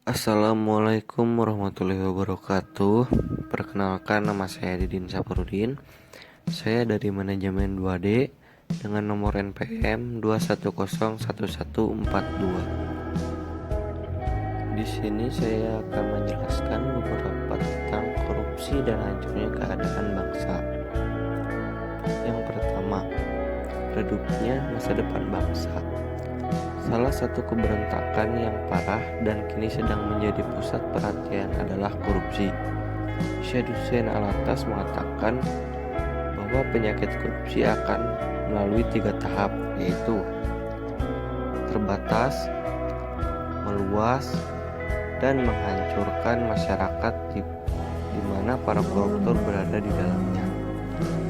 Assalamualaikum warahmatullahi wabarakatuh. Perkenalkan, nama saya Didin Saparudin. Saya dari manajemen 2D dengan nomor NPM 2101142. Di sini saya akan menjelaskan beberapa tentang korupsi dan hancurnya keadaan bangsa. Yang pertama, redupnya masa depan bangsa. Salah satu keberontakan yang parah dan kini sedang menjadi pusat perhatian adalah korupsi. Syed Hussein Alatas mengatakan bahwa penyakit korupsi akan melalui 3 tahap, yaitu terbatas, meluas, dan menghancurkan masyarakat di mana para koruptor berada di dalamnya.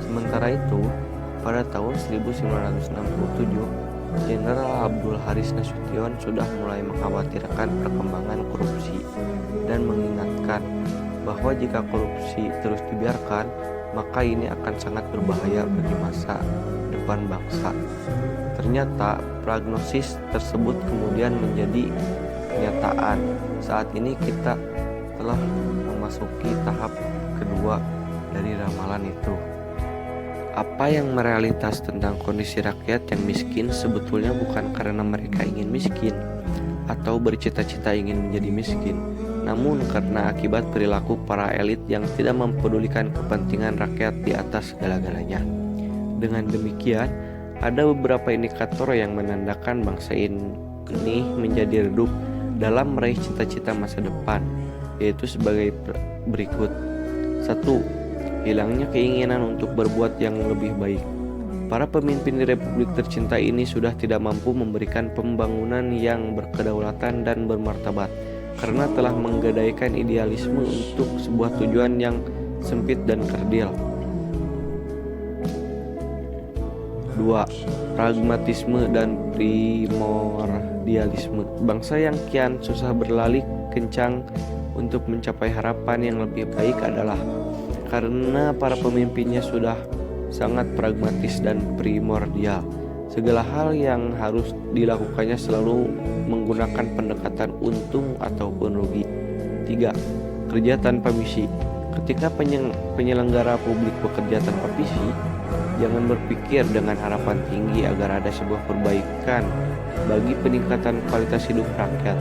Sementara itu, pada tahun 1967, Jenderal Abdul Haris Nasution sudah mulai mengkhawatirkan perkembangan korupsi dan mengingatkan bahwa jika korupsi terus dibiarkan, maka ini akan sangat berbahaya bagi masa depan bangsa. Ternyata prognosis tersebut kemudian menjadi kenyataan. Saat ini kita telah memasuki tahap kedua dari ramalan itu. Apa yang merealitas tentang kondisi rakyat yang miskin sebetulnya bukan karena mereka ingin miskin atau bercita-cita ingin menjadi miskin, namun karena akibat perilaku para elit yang tidak mempedulikan kepentingan rakyat di atas segala-galanya. Dengan demikian, ada beberapa indikator yang menandakan bangsa ini menjadi redup dalam meraih cita-cita masa depan, yaitu sebagai berikut. 1. Hilangnya keinginan untuk berbuat yang lebih baik. Para pemimpin di Republik tercinta ini sudah tidak mampu memberikan pembangunan yang berkedaulatan dan bermartabat karena telah menggadaikan idealisme untuk sebuah tujuan yang sempit dan kerdil. 2. Pragmatisme dan primordialisme. Bangsa yang kian susah berlari kencang untuk mencapai harapan yang lebih baik adalah karena para pemimpinnya sudah sangat pragmatis dan primordial. Segala hal yang harus dilakukannya selalu menggunakan pendekatan untung ataupun rugi. 3. Kerja tanpa misi. Ketika penyelenggara publik bekerja tanpa visi, jangan berpikir dengan harapan tinggi agar ada sebuah perbaikan bagi peningkatan kualitas hidup rakyat.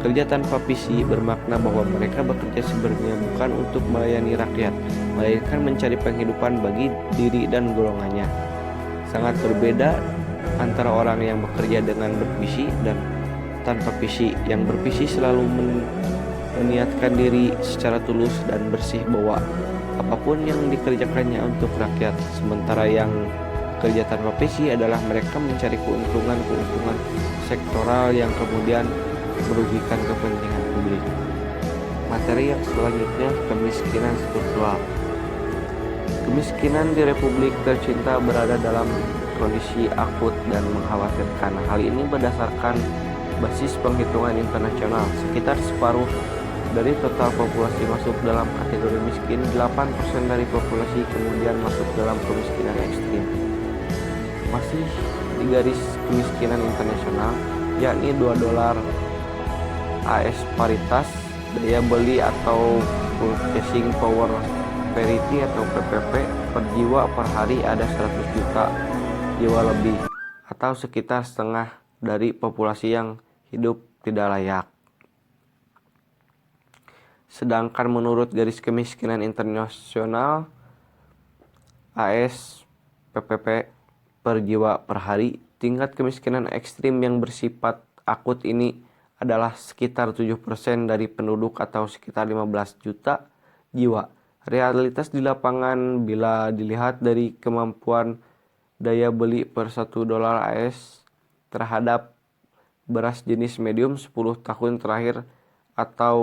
Kerja tanpa visi bermakna bahwa mereka bekerja sebenarnya bukan untuk melayani rakyat, melainkan mencari penghidupan bagi diri dan golongannya. Sangat berbeda antara orang yang bekerja dengan bervisi dan tanpa visi. Yang bervisi selalu meniatkan diri secara tulus dan bersih bahwa apapun yang dikerjakannya untuk rakyat. Sementara yang bekerja tanpa visi adalah mereka mencari keuntungan sektoral yang kemudian merugikan kepentingan publik. Materi yang selanjutnya, kemiskinan struktural. Kemiskinan di Republik tercinta berada dalam kondisi akut dan mengkhawatirkan. Hal ini berdasarkan basis penghitungan internasional. Sekitar separuh dari total populasi masuk dalam kategori miskin. 8% dari populasi kemudian masuk dalam kemiskinan ekstrim. Masih di garis kemiskinan internasional, yakni $2 AS paritas daya beli atau purchasing power parity atau PPP per jiwa per hari ada 100 juta jiwa lebih atau sekitar setengah dari populasi yang hidup tidak layak. Sedangkan menurut garis kemiskinan internasional AS PPP per jiwa per hari, tingkat kemiskinan ekstrim yang bersifat akut ini adalah sekitar 7% dari penduduk atau sekitar 15 juta jiwa. Realitas di lapangan bila dilihat dari kemampuan daya beli per $1 AS terhadap beras jenis medium 10 tahun terakhir atau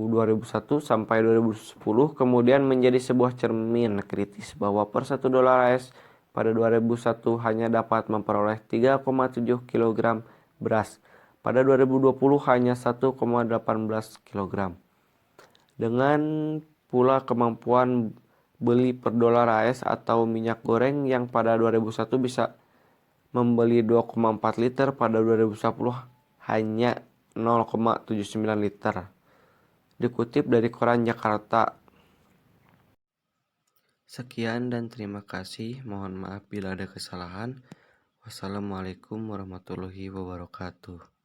2001 sampai 2010 kemudian menjadi sebuah cermin kritis bahwa per $1 AS pada 2001 hanya dapat memperoleh 3,7 kg beras. Pada 2020 hanya 1,18 kg. Dengan pula kemampuan beli per dolar AS atau minyak goreng yang pada 2001 bisa membeli 2,4 liter, pada 2010 hanya 0,79 liter. Dikutip dari Koran Jakarta. Sekian dan terima kasih. Mohon maaf bila ada kesalahan. Wassalamualaikum warahmatullahi wabarakatuh.